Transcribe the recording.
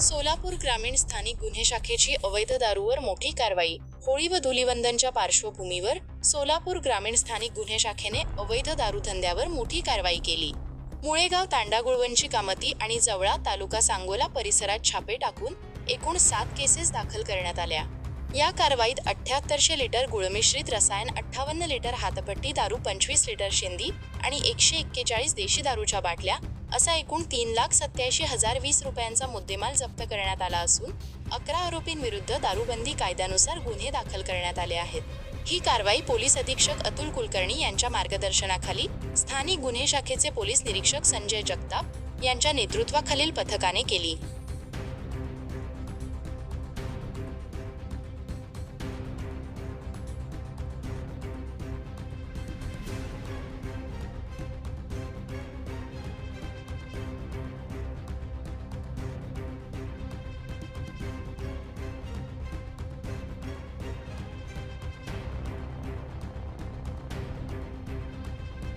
सोलापूर ग्रामीण स्थानिक गुन्हे शाखेची अवैध दारूवर मोठी कारवाई. होळी व धुलीवंदनच्या पार्श्वभूमीवर सोलापूर ग्रामीण स्थानिक गुन्हे शाखेने अवैध दारू धंद्यावर मोठी कारवाई केली. मुळेगाव, तांडा, गुळवंची, कामती आणि जवळा तालुका सांगोला परिसरात छापे टाकून एकूण 7 केसेस दाखल करण्यात आल्या. या कारवाईत 7800 लिटर गुळमिश्रित रसायन, 58 लिटर हातपट्टी दारू, 25 लिटर शेंदी आणि 141 देशी दारूच्या बाटल्या असा एकूण 3,87,020 रुपयांचा मुद्देमाल जप्त करण्यात आला असून 11 आरोपींविरुद्ध दारूबंदी कायद्यानुसार गुन्हे दाखल करण्यात आले आहेत. ही कारवाई पोलीस अधीक्षक अतुल कुलकर्णी यांच्या मार्गदर्शनाखाली स्थानिक गुन्हे शाखेचे पोलीस निरीक्षक संजय जगताप यांच्या नेतृत्वाखालील पथकाने केली.